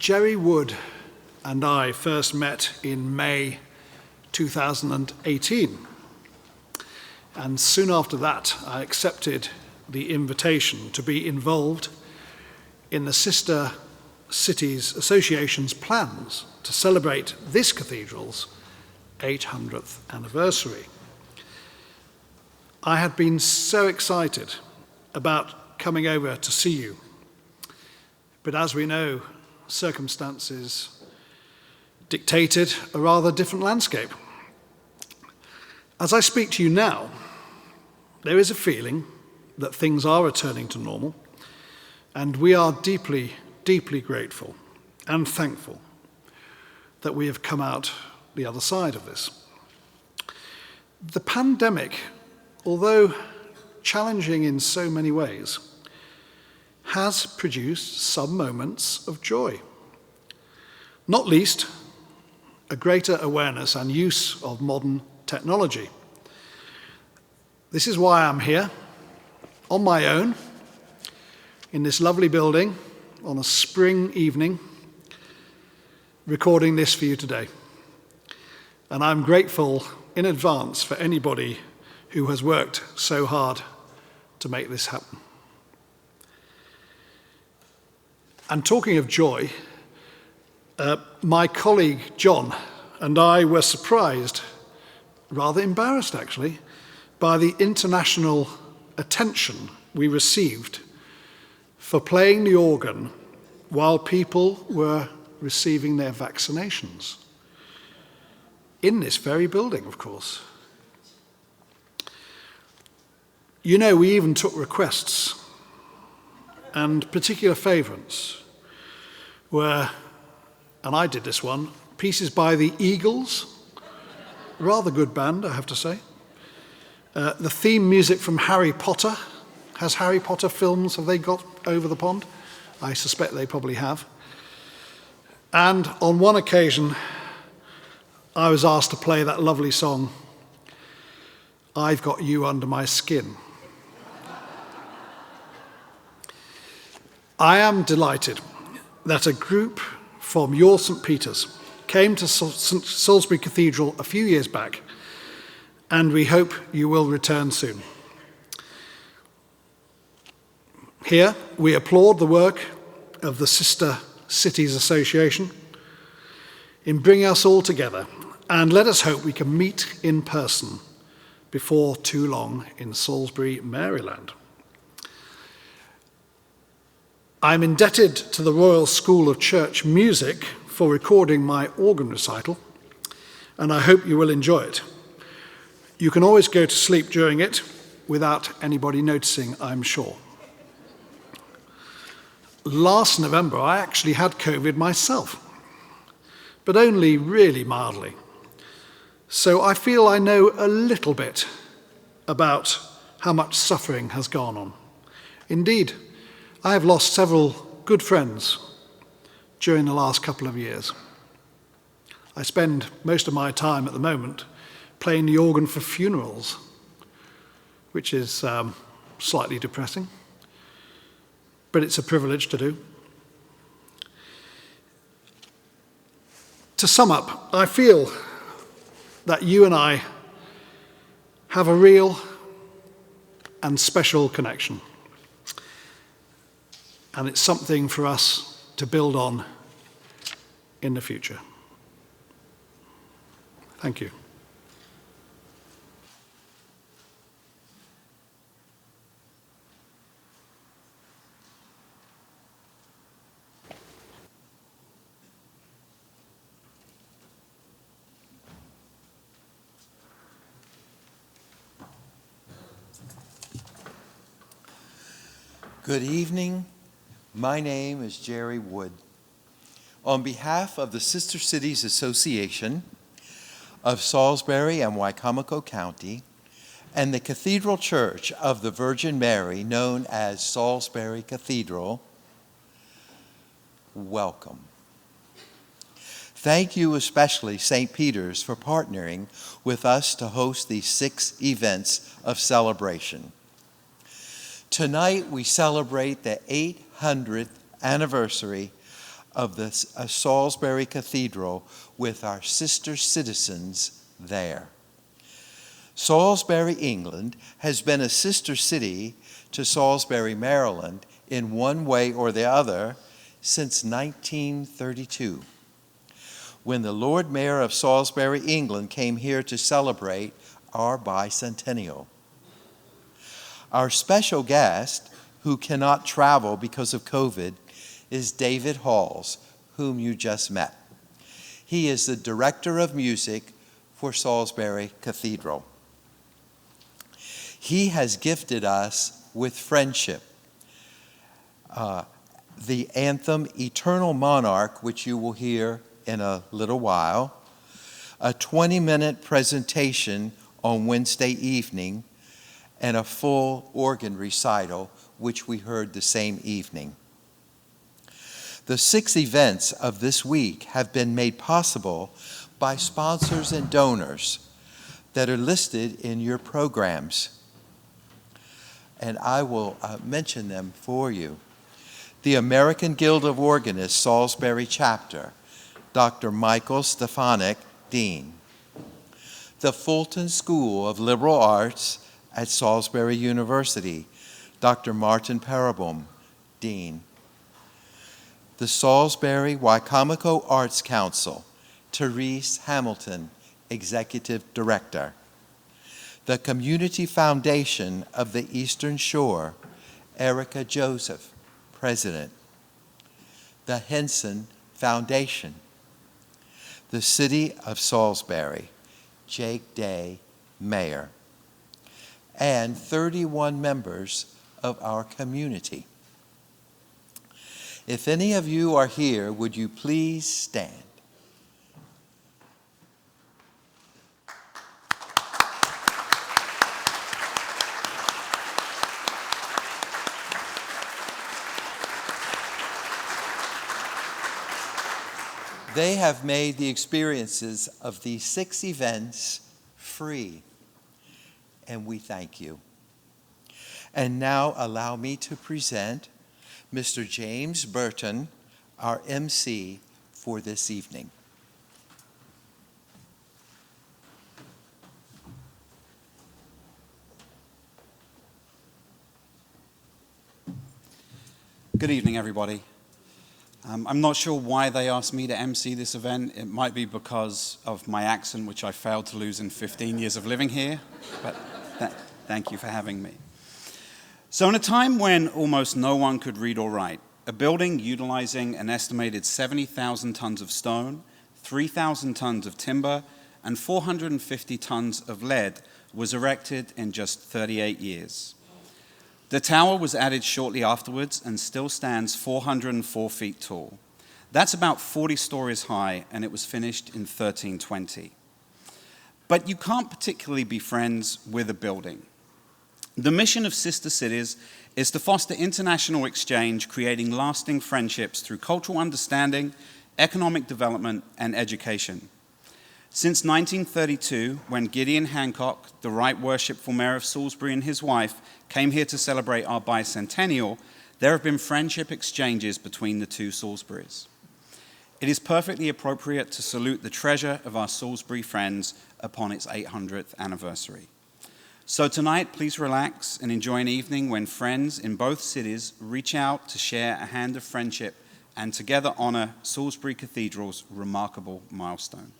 Jerry Wood and I first met in May 2018. And soon after that, I accepted the invitation to be involved in the Sister Cities Association's plans to celebrate this cathedral's 800th anniversary. I had been so excited about coming over to see you, but as we know, circumstances dictated a rather different landscape. As I speak to you now, there is a feeling that things are returning to normal, and we are deeply, deeply grateful and thankful that we have come out the other side of this. The pandemic, although challenging in so many ways, has produced some moments of joy. Not least, a greater awareness and use of modern technology. This is why I'm here, on my own, in this lovely building, on a spring evening, recording this for you today. And I'm grateful in advance for anybody who has worked so hard to make this happen. And talking of joy, my colleague John and I were surprised, rather embarrassed actually, by the international attention we received for playing the organ while people were receiving their vaccinations. In this very building, of course. You know, we even took requests, and particular favourites were, and I did this one, pieces by the Eagles, rather good band, I have to say. The theme music from Harry Potter. Has Harry Potter films, have they got over the pond? I suspect they probably have. And on one occasion, I was asked to play that lovely song, I've Got You Under My Skin. I am delighted that a group from your St. Peter's came to Salisbury Cathedral a few years back, and we hope you will return soon. Here, we applaud the work of the Sister Cities Association in bringing us all together, and let us hope we can meet in person before too long in Salisbury, Maryland. I'm indebted to the Royal School of Church Music for recording my organ recital, and I hope you will enjoy it. You can always go to sleep during it without anybody noticing, I'm sure. Last November, I actually had COVID myself, but only really mildly. So I feel I know a little bit about how much suffering has gone on. Indeed, I have lost several good friends during the last couple of years. I spend most of my time at the moment playing the organ for funerals, which is slightly depressing, but it's a privilege to do. To sum up, I feel that you and I have a real and special connection. And it's something for us to build on in the future. Thank you. Good evening. My name is Jerry Wood. On behalf of the Sister Cities Association of Salisbury and Wicomico County and the Cathedral Church of the Virgin Mary, known as Salisbury Cathedral, welcome. Thank you especially, St. Peter's, for partnering with us to host these 6 events of celebration. Tonight we celebrate the 800th anniversary of the Salisbury Cathedral with our sister citizens there. Salisbury, England has been a sister city to Salisbury, Maryland in one way or the other since 1932, when the Lord Mayor of Salisbury, England came here to celebrate our bicentennial. Our special guest, who cannot travel because of COVID, is David Halls, whom you just met. He is the Director of Music for Salisbury Cathedral. He has gifted us with friendship. The anthem, Eternal Monarch, which you will hear in a little while, a 20-minute presentation on Wednesday evening, and a full organ recital, which we heard the same evening. The 6 events of this week have been made possible by sponsors and donors that are listed in your programs. And I will mention them for you. The American Guild of Organists, Salisbury Chapter, Dr. Michael Stefanik, Dean. The Fulton School of Liberal Arts at Salisbury University, Dr. Martin Parabum, Dean. The Salisbury Wicomico Arts Council, Therese Hamilton, Executive Director. The Community Foundation of the Eastern Shore, Erica Joseph, President. The Henson Foundation. The City of Salisbury, Jake Day, Mayor. And 31 members of our community. If any of you are here, would you please stand? They have made the experiences of these 6 events free, and we thank you. And now allow me to present Mr. James Burton, our MC for this evening. Good evening, everybody. I'm not sure why they asked me to MC this event. It might be because of my accent, which I failed to lose in 15 years of living here, but thank you for having me. So in a time when almost no one could read or write, a building utilizing an estimated 70,000 tons of stone, 3,000 tons of timber, and 450 tons of lead was erected in just 38 years. The tower was added shortly afterwards and still stands 404 feet tall. That's about 40 stories high, and it was finished in 1320. But you can't particularly be friends with a building. The mission of Sister Cities is to foster international exchange, creating lasting friendships through cultural understanding, economic development, and education. Since 1932, when Gideon Hancock, the Right Worshipful Mayor of Salisbury, and his wife came here to celebrate our bicentennial, there have been friendship exchanges between the two Salisburys. It is perfectly appropriate to salute the treasure of our Salisbury friends upon its 800th anniversary. So tonight, please relax and enjoy an evening when friends in both cities reach out to share a hand of friendship and together honor Salisbury Cathedral's remarkable milestone.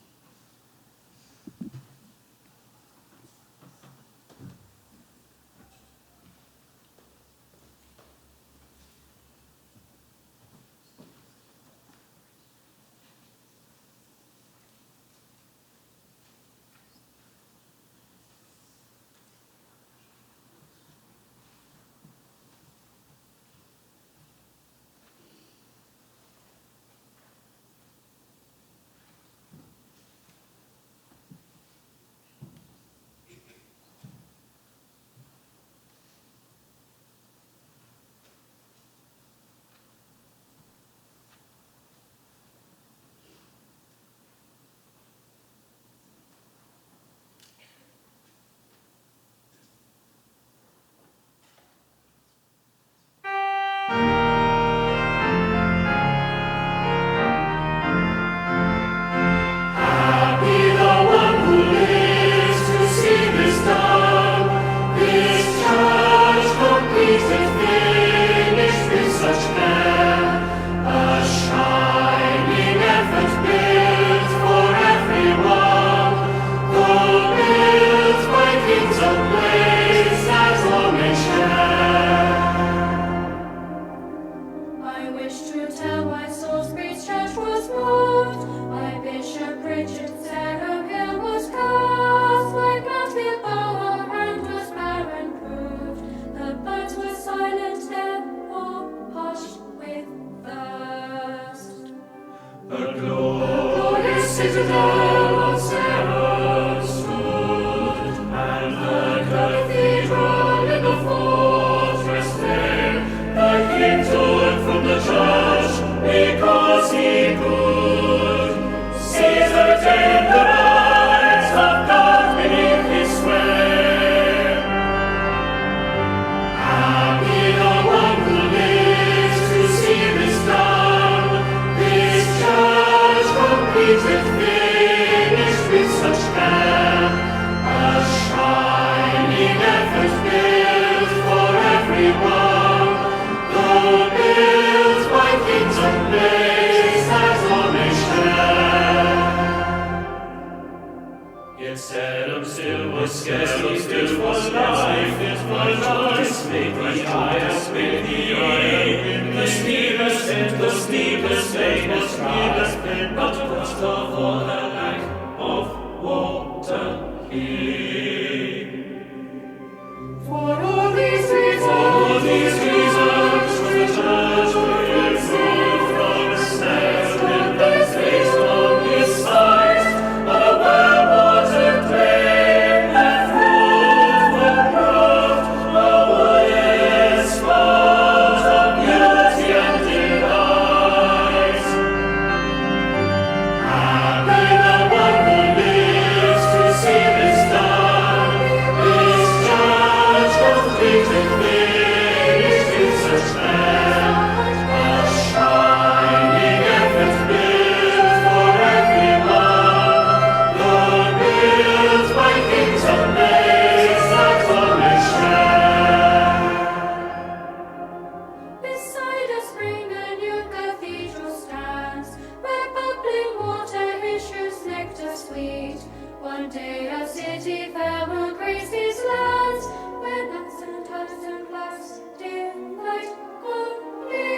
Beside a spring, a new cathedral stands, where bubbling water issues nectar sweet. One day a city fair will grace these lands, where knights and huts and flags delight complete.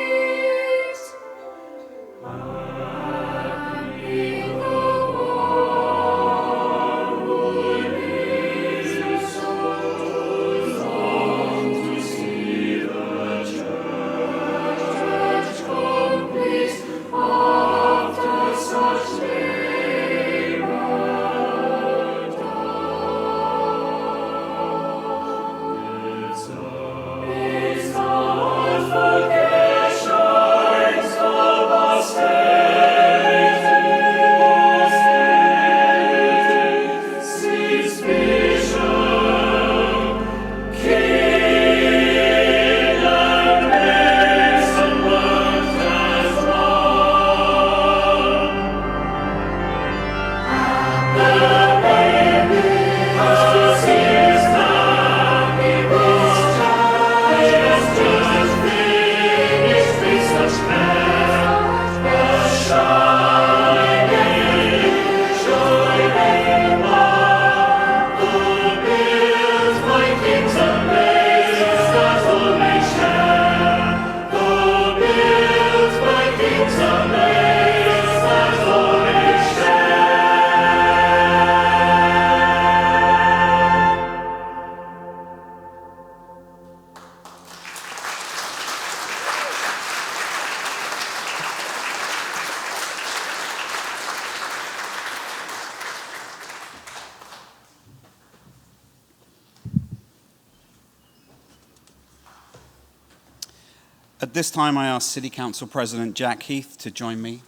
Happy the one who lives the soul long to see the church complete after such labor done. Its outward vocations of austerity, sees vision, king and mason worked as one. The baby house is happy, whose child just finished with such care. The shining joy they mark, who builds my kings and ladies that all may share. Who builds my kings and ladies that all may At this time, I ask City Council President Jack Heath to join me.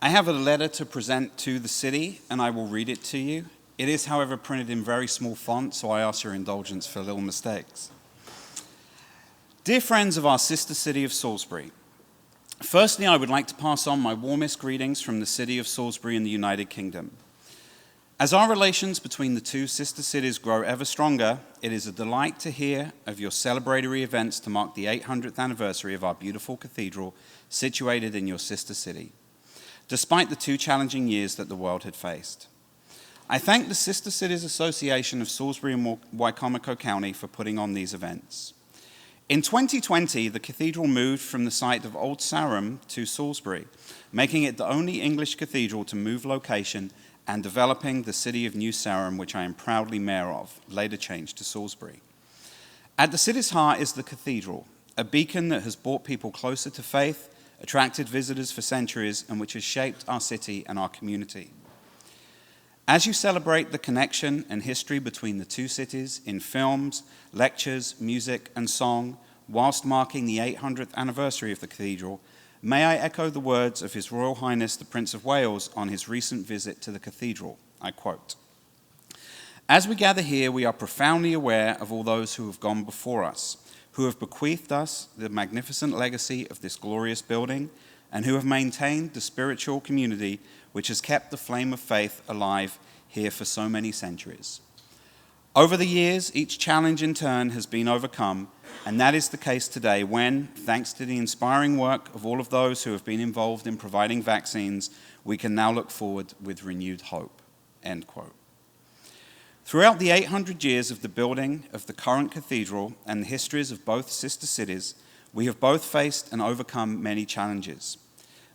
I have a letter to present to the city, and I will read it to you. It is, however, printed in very small font, so I ask your indulgence for little mistakes. Dear friends of our sister city of Salisbury, firstly, I would like to pass on my warmest greetings from the city of Salisbury in the United Kingdom. As our relations between the two sister cities grow ever stronger, it is a delight to hear of your celebratory events to mark the 800th anniversary of our beautiful cathedral situated in your sister city, despite the two challenging years that the world had faced. I thank the Sister Cities Association of Salisbury and Wicomico County for putting on these events. In 2020, the cathedral moved from the site of Old Sarum to Salisbury, making it the only English cathedral to move location and developing the city of New Sarum, which I am proudly mayor of, later changed to Salisbury. At the city's heart is the cathedral, a beacon that has brought people closer to faith, attracted visitors for centuries, and which has shaped our city and our community. As you celebrate the connection and history between the two cities in films, lectures, music, and song, whilst marking the 800th anniversary of the cathedral, may I echo the words of His Royal Highness the Prince of Wales on his recent visit to the cathedral. I quote, "As we gather here, we are profoundly aware of all those who have gone before us, who have bequeathed us the magnificent legacy of this glorious building, and who have maintained the spiritual community which has kept the flame of faith alive here for so many centuries. Over the years, each challenge in turn has been overcome, and that is the case today when, thanks to the inspiring work of all of those who have been involved in providing vaccines, we can now look forward with renewed hope." End quote. Throughout the 800 years of the building of the current cathedral and the histories of both sister cities, we have both faced and overcome many challenges.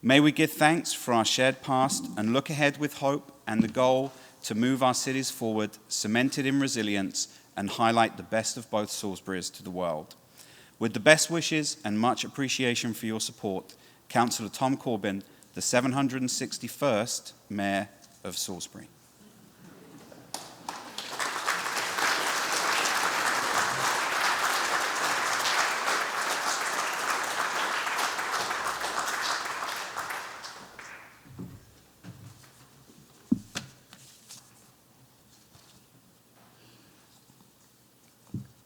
May we give thanks for our shared past and look ahead with hope and the goal to move our cities forward, cemented in resilience, and highlight the best of both Salisburys to the world. With the best wishes and much appreciation for your support, Councillor Tom Corbyn, the 761st Mayor of Salisbury.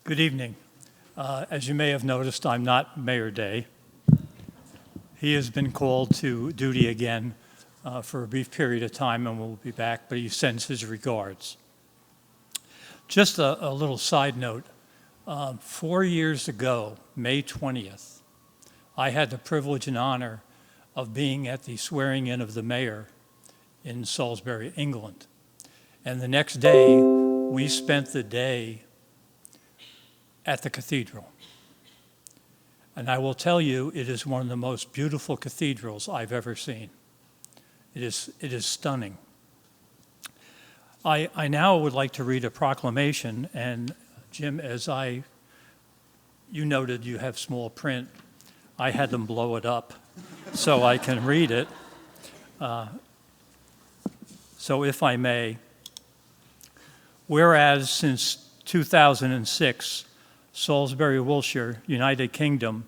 Good evening. As you may have noticed, I'm not Mayor Day. He has been called to duty again for a brief period of time and will be back, but he sends his regards. Just a little side note. 4 years ago, May 20th, I had the privilege and honor of being at the swearing in of the mayor in Salisbury, England. And the next day, we spent the day at the cathedral. And I will tell you, it is one of the most beautiful cathedrals I've ever seen. It is stunning. I now would like to read a proclamation, and Jim, you noted you have small print. I had them blow it up so I can read it. So if I may, whereas since 2006, Salisbury, Wiltshire, United Kingdom,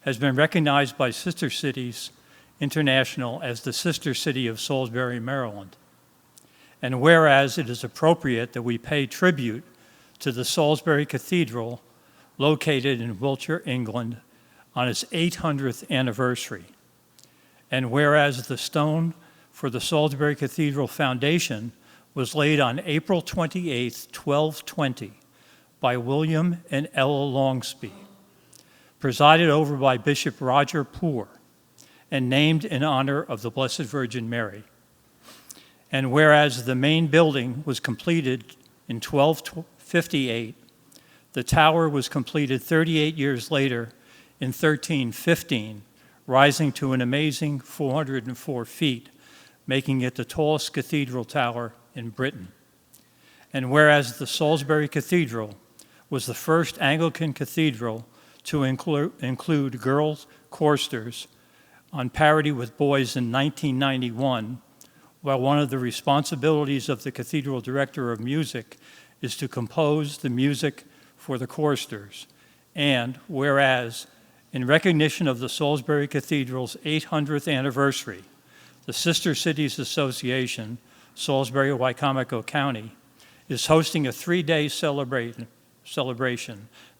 has been recognized by Sister Cities International as the sister city of Salisbury, Maryland. And whereas it is appropriate that we pay tribute to the Salisbury Cathedral, located in Wiltshire, England, on its 800th anniversary. And whereas the stone for the Salisbury Cathedral foundation was laid on April 28, 1220, by William and Ella Longsby, presided over by Bishop Roger Poore, and named in honor of the Blessed Virgin Mary. And whereas the main building was completed in 1258, the tower was completed 38 years later in 1315, rising to an amazing 404 feet, making it the tallest cathedral tower in Britain. And whereas the Salisbury Cathedral was the first Anglican cathedral to include girls choristers on parity with boys in 1991, while one of the responsibilities of the cathedral director of music is to compose the music for the choristers. And whereas, in recognition of the Salisbury Cathedral's 800th anniversary, the Sister Cities Association, Salisbury, Wycomico County, is hosting a 3-day celebration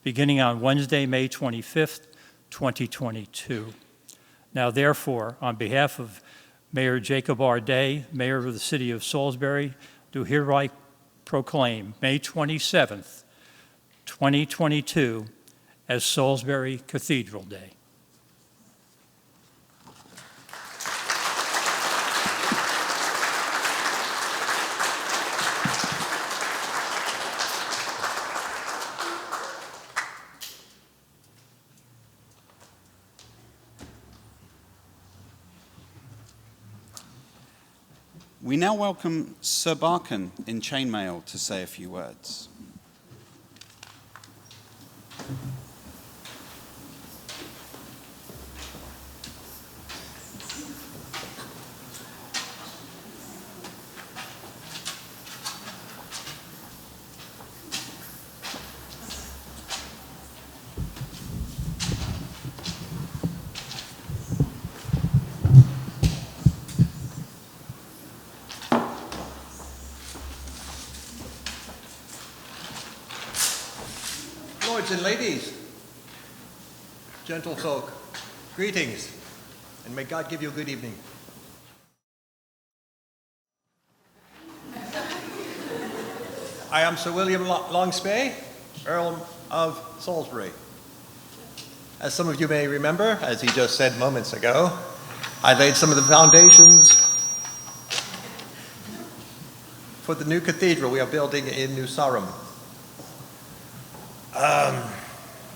beginning on Wednesday, May 25th, 2022. Now, therefore, on behalf of Mayor Jacob R. Day, Mayor of the City of Salisbury, do hereby proclaim May 27th, 2022 as Salisbury Cathedral Day. We now welcome Sir Barkan in chainmail to say a few words. Lords and ladies, gentlefolk, greetings, and may God give you a good evening. I am Sir William Longsby, Earl of Salisbury. As some of you may remember, as he just said moments ago, I laid some of the foundations for the new cathedral we are building in New Sarum.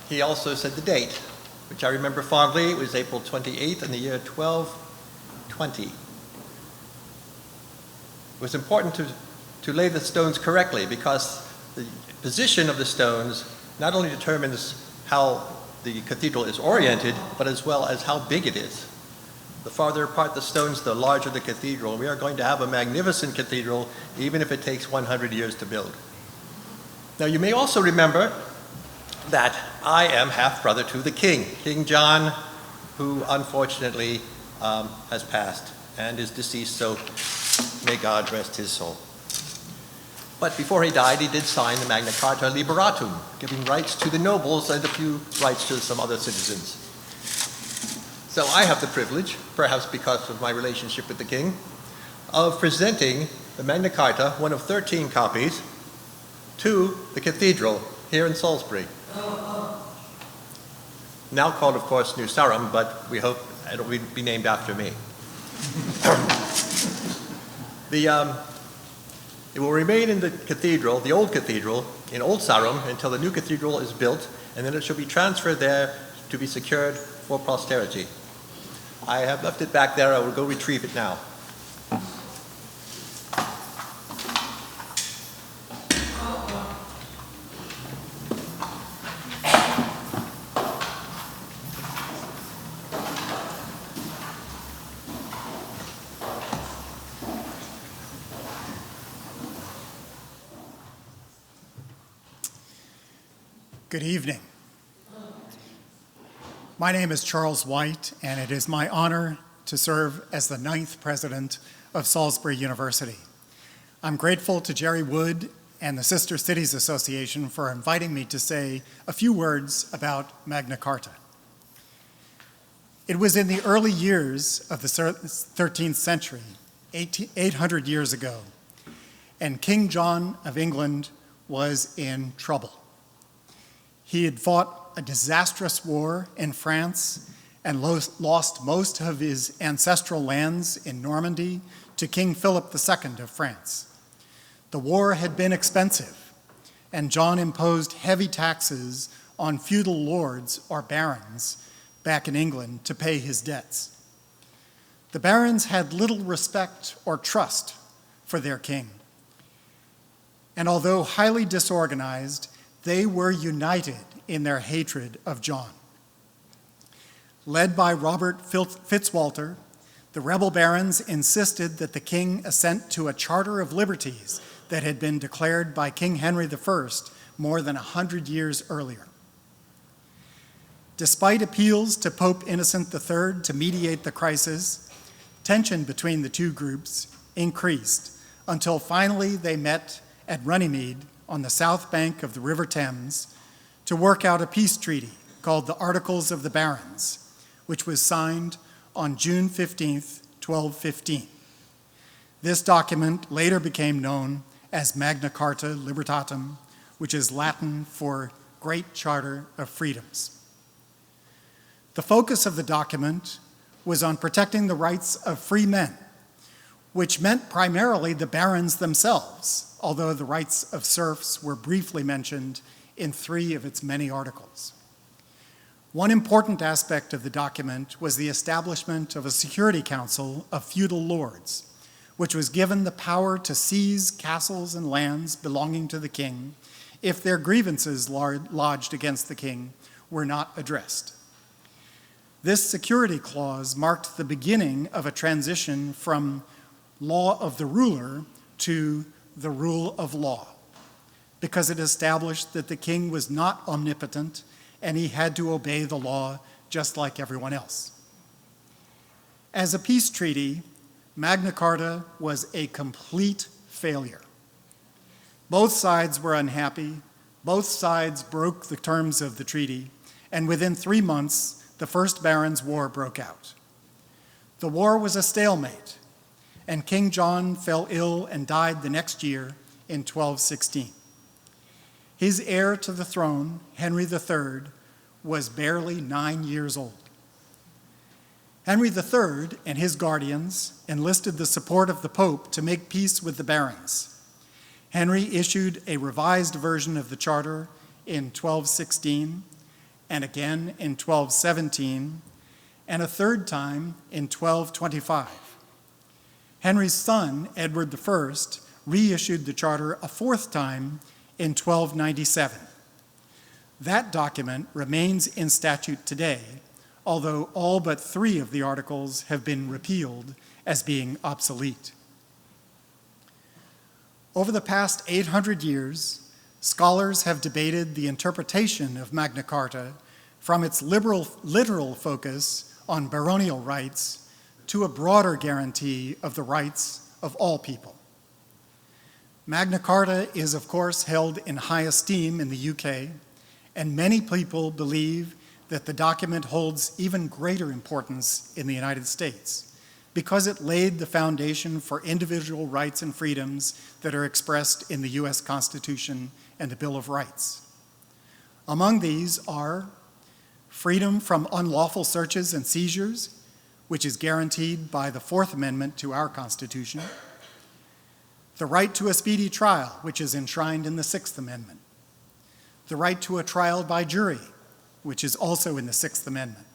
He also said the date, which I remember fondly. It was April 28th in the year 1220. It was important to lay the stones correctly because the position of the stones not only determines how the cathedral is oriented, but as well as how big it is. The farther apart the stones, the larger the cathedral. We are going to have a magnificent cathedral, even if it takes 100 years to build. Now, you may also remember that I am half-brother to the king, King John, who unfortunately has passed and is deceased, so may God rest his soul. But before he died, he did sign the Magna Carta Liberatum, giving rights to the nobles and a few rights to some other citizens. So I have the privilege, perhaps because of my relationship with the king, of presenting the Magna Carta, one of 13 copies, to the cathedral here in Salisbury. Now called, of course, New Sarum, but we hope it'll be named after me. It will remain in the cathedral, the old cathedral, in Old Sarum until the new cathedral is built, and then it shall be transferred there to be secured for posterity. I have left it back there. I will go retrieve it now. Good evening. My name is Charles White, and it is my honor to serve as the 9th president of Salisbury University. I'm grateful to Jerry Wood and the Sister Cities Association for inviting me to say a few words about Magna Carta. It was in the early years of the 13th century, 800 years ago, and King John of England was in trouble. He had fought a disastrous war in France and lost most of his ancestral lands in Normandy to King Philip II of France. The war had been expensive, and John imposed heavy taxes on feudal lords or barons back in England to pay his debts. The barons had little respect or trust for their king, and although highly disorganized, they were united in their hatred of John. Led by Robert Fitzwalter, the rebel barons insisted that the king assent to a charter of liberties that had been declared by King Henry I more than 100 years earlier. Despite appeals to Pope Innocent III to mediate the crisis, tension between the two groups increased until finally they met at Runnymede on the south bank of the River Thames to work out a peace treaty called the Articles of the Barons, which was signed on June 15, 1215. This document later became known as Magna Carta Libertatum, which is Latin for Great Charter of Freedoms. The focus of the document was on protecting the rights of free men, which meant primarily the barons themselves, although the rights of serfs were briefly mentioned in 3 of its many articles. One important aspect of the document was the establishment of a security council of feudal lords, which was given the power to seize castles and lands belonging to the king if their grievances lodged against the king were not addressed. This security clause marked the beginning of a transition from law of the ruler to the rule of law, because it established that the king was not omnipotent and he had to obey the law just like everyone else. As a peace treaty, Magna Carta was a complete failure. Both sides were unhappy, both sides broke the terms of the treaty, and within 3 months, the First Barons' War broke out. The war was a stalemate, and King John fell ill and died the next year in 1216. His heir to the throne, Henry III, was barely 9 years old. Henry III and his guardians enlisted the support of the Pope to make peace with the barons, Henry issued a revised version of the charter in 1216, and again in 1217, and a third time in 1225. Henry's son, Edward I, reissued the charter a fourth time in 1297. That document remains in statute today, although all but 3 of the articles have been repealed as being obsolete. Over the past 800 years, scholars have debated the interpretation of Magna Carta from its literal focus on baronial rights to a broader guarantee of the rights of all people. Magna Carta is, of course, held in high esteem in the UK, and many people believe that the document holds even greater importance in the United States because it laid the foundation for individual rights and freedoms that are expressed in the US Constitution and the Bill of Rights. Among these are freedom from unlawful searches and seizures, which is guaranteed by the Fourth Amendment to our Constitution, the right to a speedy trial, which is enshrined in the Sixth Amendment, the right to a trial by jury, which is also in the Sixth Amendment,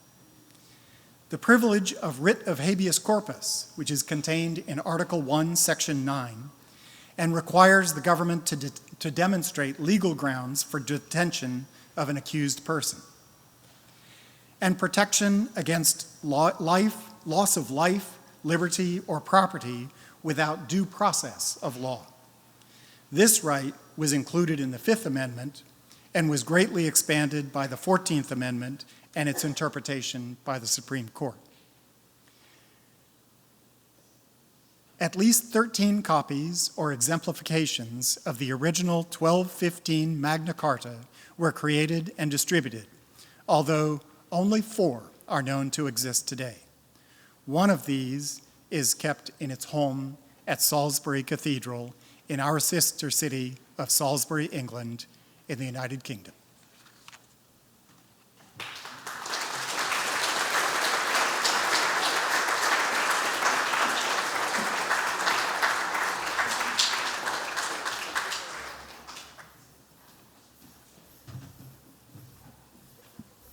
the privilege of writ of habeas corpus, which is contained in Article 1, Section 9, and requires the government to demonstrate legal grounds for detention of an accused person, and protection against loss of life, liberty, or property without due process of law. This right was included in the Fifth Amendment and was greatly expanded by the 14th Amendment and its interpretation by the Supreme Court. At least 13 copies or exemplifications of the original 1215 Magna Carta were created and distributed, although only 4 are known to exist today. One of these is kept in its home at Salisbury Cathedral in our sister city of Salisbury, England, in the United Kingdom.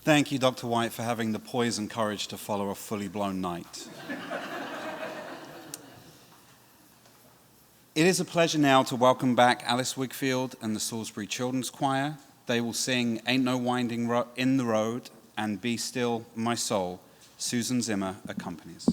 Thank you, Dr. White, for having the poise and courage to follow a fully blown night. It is a pleasure now to welcome back Alice Wigfield and the Salisbury Children's Choir. They will sing Ain't No Winding in the Road and Be Still My Soul. Susan Zimmer accompanies.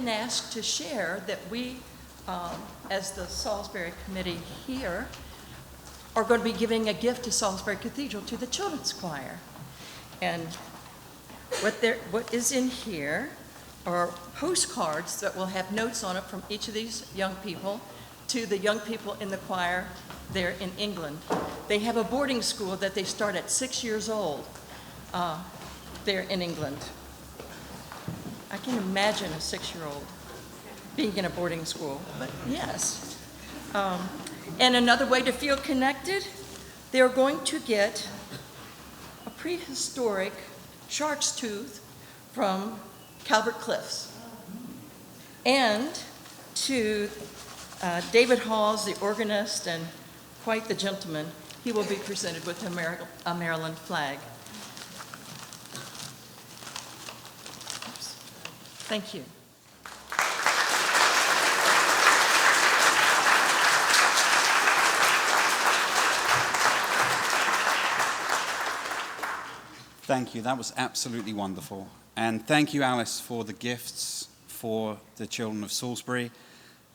been asked to share that we, as the Salisbury Committee here, are going to be giving a gift to Salisbury Cathedral to the children's choir. And what is in here are postcards that will have notes on it from each of these young people to the young people in the choir there in England. They have a boarding school that they start at 6 years old there in England. I can imagine a 6-year-old being in a boarding school, but yes. And another way to feel connected, they're going to get a prehistoric shark's tooth from Calvert Cliffs. And to David Hawes, the organist and quite the gentleman, he will be presented with a Maryland flag. Oops. Thank you. Thank you. That was absolutely wonderful. And thank you, Alice, for the gifts for the children of Salisbury.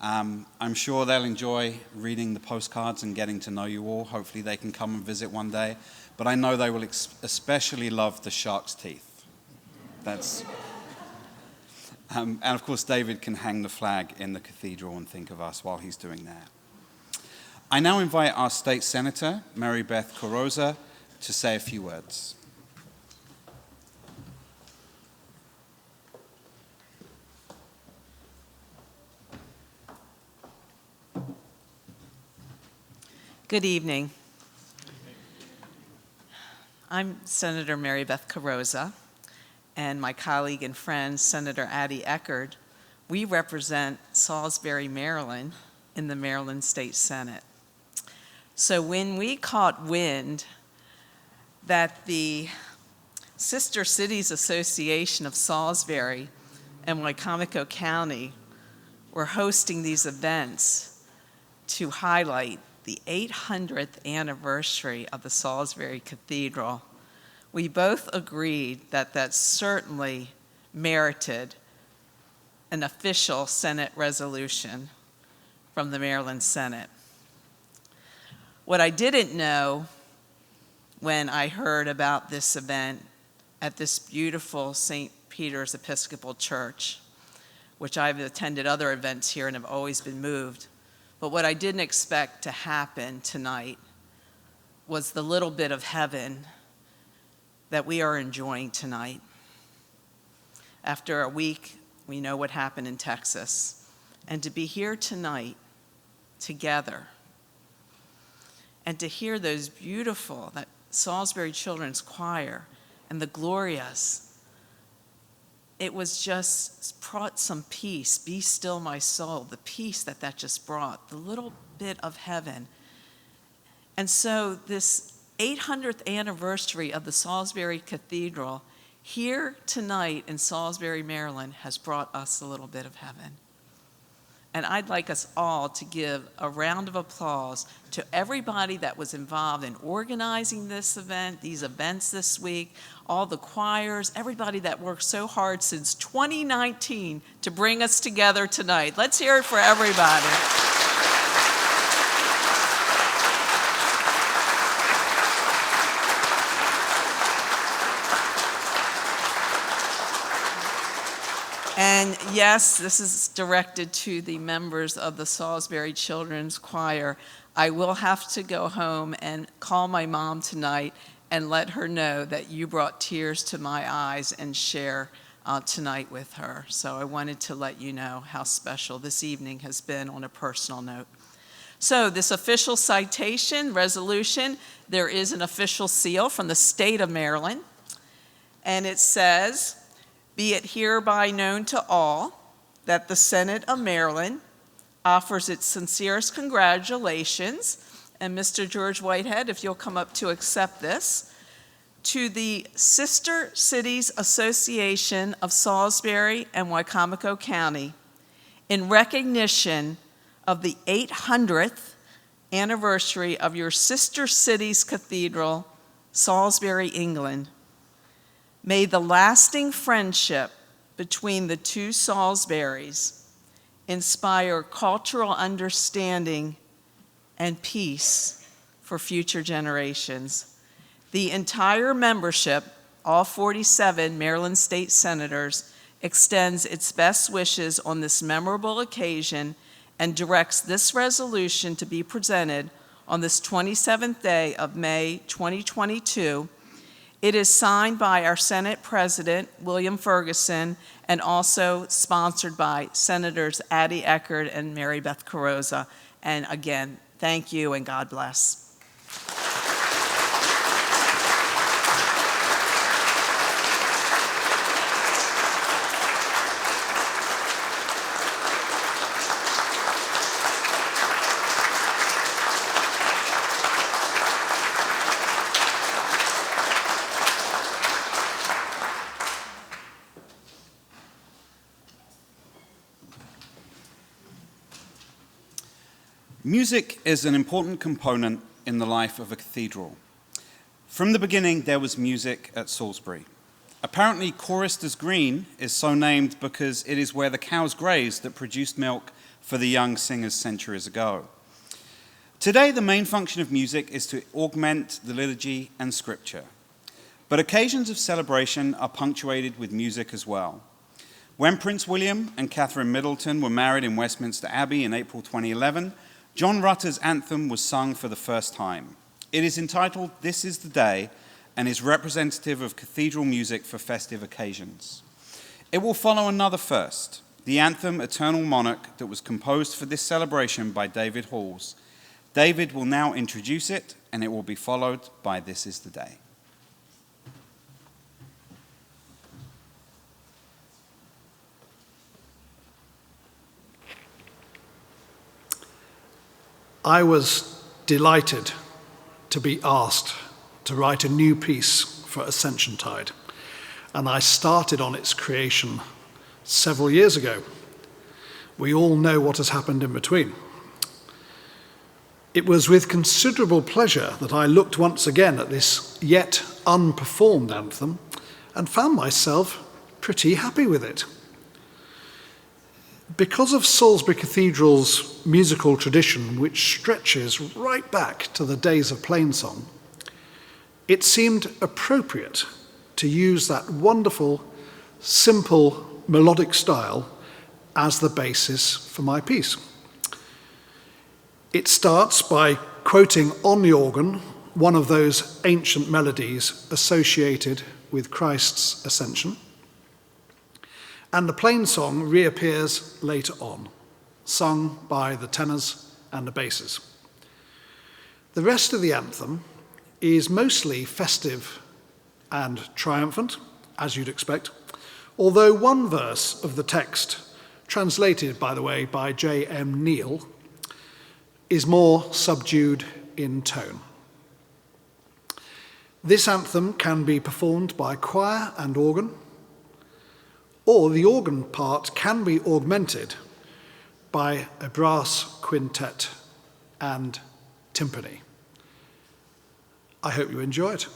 I'm sure they'll enjoy reading the postcards and getting to know you all. Hopefully they can come and visit one day. But I know they will especially love the shark's teeth. That's... and of course, David can hang the flag in the cathedral and think of us while he's doing that. I now invite our state senator, Mary Beth Carrozza, to say a few words. Good evening. I'm Senator Mary Beth Carrozza, and my colleague and friend, Senator Addie Eckerd. We represent Salisbury, Maryland in the Maryland State Senate. So when we caught wind that the Sister Cities Association of Salisbury and Wicomico County were hosting these events to highlight the 800th anniversary of the Salisbury Cathedral, we both agreed that that certainly merited an official Senate resolution from the Maryland Senate. What I didn't know when I heard about this event at this beautiful St. Peter's Episcopal Church, which I've attended other events here and have always been moved, but what I didn't expect to happen tonight was the little bit of heaven that we are enjoying tonight. After a week, we know what happened in Texas. And to be here tonight together and to hear those beautiful, that Salisbury Children's Choir and the Glorias, it was just brought some peace. Be still, my soul. The peace that just brought, the little bit of heaven. And so this 800th anniversary of the Salisbury Cathedral here tonight in Salisbury, Maryland, has brought us a little bit of heaven. And I'd like us all to give a round of applause to everybody that was involved in organizing this event, these events this week, all the choirs, everybody that worked so hard since 2019 to bring us together tonight. Let's hear it for everybody. And yes, this is directed to the members of the Salisbury Children's Choir. I will have to go home and call my mom tonight and let her know that you brought tears to my eyes and share tonight with her. So I wanted to let you know how special this evening has been on a personal note. So this official citation resolution, there is an official seal from the state of Maryland, and it says, "Be it hereby known to all that the Senate of Maryland offers its sincerest congratulations," and Mr. George Whitehead, if you'll come up to accept this, "to the Sister Cities Association of Salisbury and Wicomico County in recognition of the 800th anniversary of your Sister Cities Cathedral, Salisbury, England. May the lasting friendship between the two Salisburys inspire cultural understanding and peace for future generations. The entire membership, all 47 Maryland State Senators, extends its best wishes on this memorable occasion and directs this resolution to be presented on this 27th day of May 2022. It is signed by our Senate President, William Ferguson, and also sponsored by Senators Addie Eckert and Mary Beth Carrozza. And again, thank you and God bless. Music is an important component in the life of a cathedral. From the beginning, there was music at Salisbury. Apparently, Choristers Green is so named because it is where the cows grazed that produced milk for the young singers centuries ago. Today, the main function of music is to augment the liturgy and scripture. But occasions of celebration are punctuated with music as well. When Prince William and Catherine Middleton were married in Westminster Abbey in April 2011, John Rutter's anthem was sung for the first time. It is entitled "This is the Day" and is representative of cathedral music for festive occasions. It will follow another first, the anthem "Eternal Monarch" that was composed for this celebration by David Halls. David will now introduce it, and it will be followed by "This is the Day." I was delighted to be asked to write a new piece for Ascension Tide, and I started on its creation several years ago. We all know what has happened in between. It was with considerable pleasure that I looked once again at this yet unperformed anthem and found myself pretty happy with it. Because of Salisbury Cathedral's musical tradition, which stretches right back to the days of plainsong, it seemed appropriate to use that wonderful, simple, melodic style as the basis for my piece. It starts by quoting on the organ one of those ancient melodies associated with Christ's ascension, and the plainsong reappears later on, sung by the tenors and the basses. The rest of the anthem is mostly festive and triumphant, as you'd expect, although one verse of the text, translated, by the way, by J.M. Neal, is more subdued in tone. This anthem can be performed by choir and organ, or the organ part can be augmented by a brass quintet and timpani. I hope you enjoy it.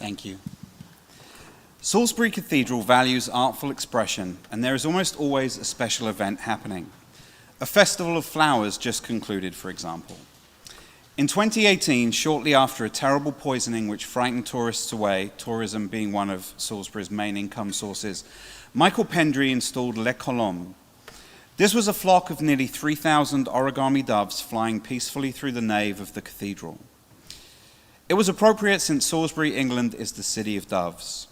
Thank you. Salisbury Cathedral values artful expression, and there is almost always a special event happening. A festival of flowers just concluded, for example. In 2018, shortly after a terrible poisoning which frightened tourists away, tourism being one of Salisbury's main income sources, Michael Pendry installed Les Colombes. This was a flock of nearly 3,000 origami doves flying peacefully through the nave of the cathedral. It was appropriate since Salisbury, England, is the city of doves.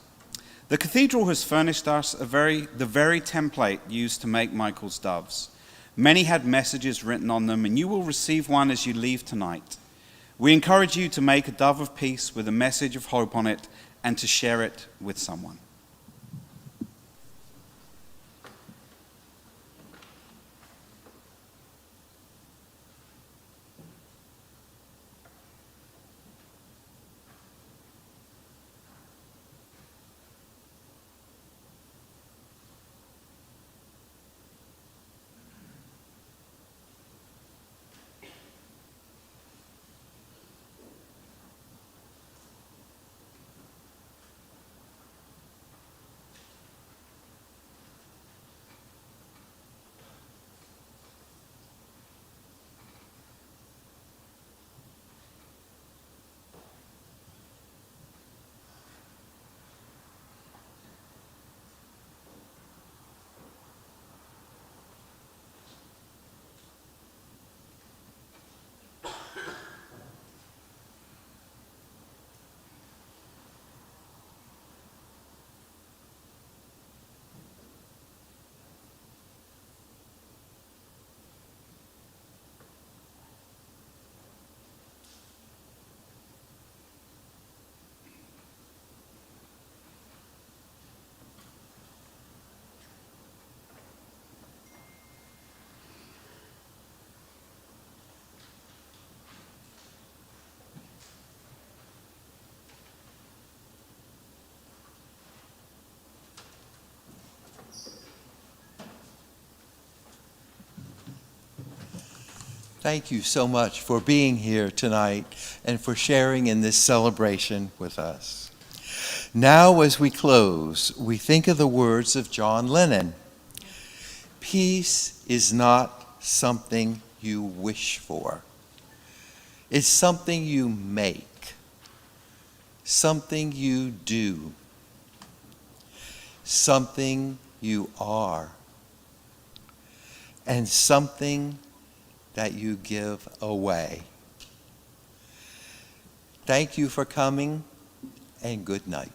The cathedral has furnished us the very template used to make Michael's doves. Many had messages written on them, and you will receive one as you leave tonight. We encourage you to make a dove of peace with a message of hope on it and to share it with someone. Thank you so much for being here tonight and for sharing in this celebration with us. Now, as we close, we think of the words of John Lennon. Peace is not something you wish for. It's something you make, something you do, something you are, and something that you give away. Thank you for coming, and good night.